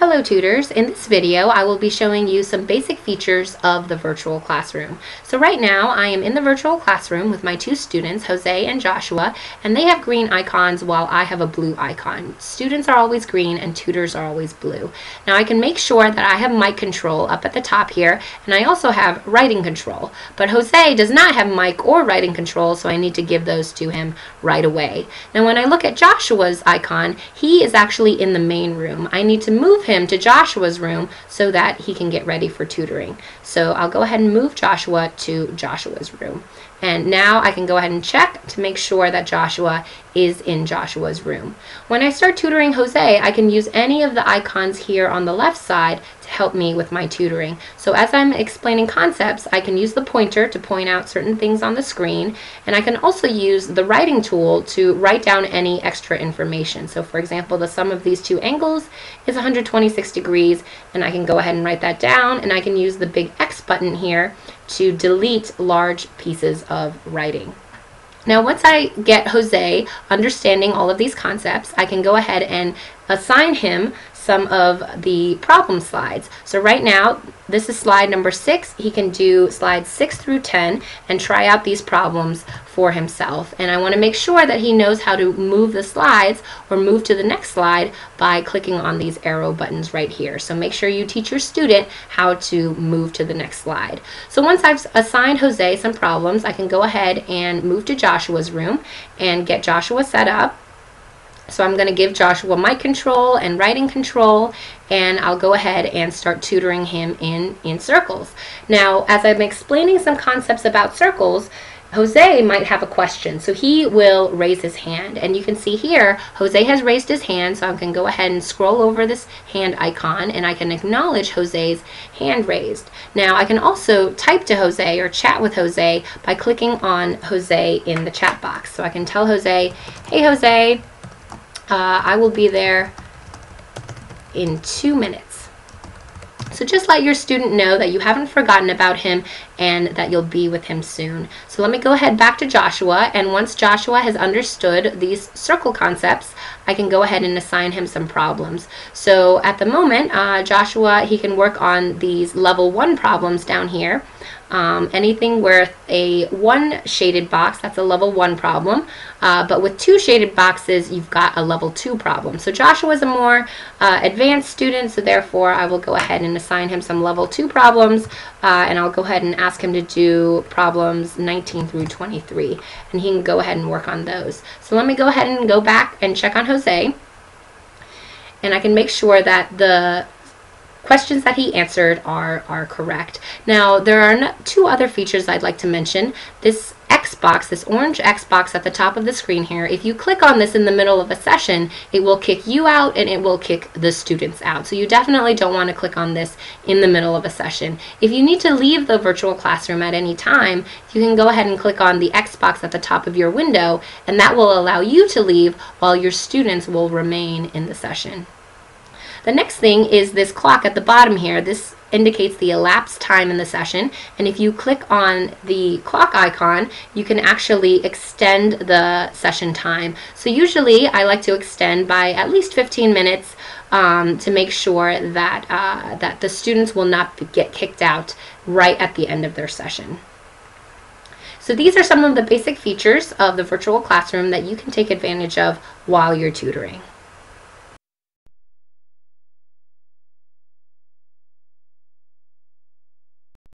Hello tutors, in this video I will be showing you some basic features of the virtual classroom. So right now I am in the virtual classroom with my two students, Jose and Joshua, and they have green icons while I have a blue icon. Students are always green and tutors are always blue. Now I can make sure that I have mic control up at the top here, and I also have writing control. But Jose does not have mic or writing control, so I need to give those to him right away. Now when I look at Joshua's icon, he is actually in the main room. I need to move him to Joshua's room so that he can get ready for tutoring. So I'll go ahead and move Joshua to Joshua's room. And now I can go ahead and check to make sure that Joshua is in Joshua's room. When I start tutoring Jose, I can use any of the icons here on the left side to help me with my tutoring. So as I'm explaining concepts, I can use the pointer to point out certain things on the screen, and I can also use the writing tool to write down any extra information. So for example, the sum of these two angles is 126 degrees, and I can go ahead and write that down, and I can use the big X button here to delete large pieces of writing. Now once I get Jose understanding all of these concepts, I can go ahead and assign him some of the problem slides. So right now, this is slide number 6. He can do slides 6 through 10 and try out these problems for himself. And I want to make sure that he knows how to move the slides or move to the next slide by clicking on these arrow buttons right here. So make sure you teach your student how to move to the next slide. So once I've assigned Jose some problems, I can go ahead and move to Joshua's room and get Joshua set up. So I'm going to give Joshua mic control and writing control, and I'll go ahead and start tutoring him in circles. Now, as I'm explaining some concepts about circles, Jose might have a question, so he will raise his hand. And you can see here, Jose has raised his hand, so I can go ahead and scroll over this hand icon, and I can acknowledge Jose's hand raised. Now, I can also type to Jose or chat with Jose by clicking on Jose in the chat box. So I can tell Jose, hey Jose, I will be there in 2 minutes. So just let your student know that you haven't forgotten about him and that you'll be with him soon. So let me go ahead back to Joshua, and once Joshua has understood these circle concepts, I can go ahead and assign him some problems. So at the moment, Joshua, he can work on these level 1 problems down here. Anything with a 1 shaded box, that's a level 1 problem. But with 2 shaded boxes, you've got a level 2 problem. So Joshua is a more advanced student, so therefore I will go ahead and assign him some level 2 problems, and I'll go ahead and ask him to do problems 19 through 23, and he can go ahead and work on those. So let me go ahead and go back and check on Jose, and I can make sure that the questions that he answered are correct. Now there are 2 other features I'd like to mention. This X box, this orange X box at the top of the screen here, if you click on this in the middle of a session, it will kick you out and it will kick the students out. So you definitely don't want to click on this in the middle of a session. If you need to leave the virtual classroom at any time, you can go ahead and click on the X box at the top of your window, and that will allow you to leave while your students will remain in the session. The next thing is this clock at the bottom here. This indicates the elapsed time in the session, and if you click on the clock icon, you can actually extend the session time. So usually I like to extend by at least 15 minutes to make sure that, that the students will not get kicked out right at the end of their session. So these are some of the basic features of the virtual classroom that you can take advantage of while you're tutoring.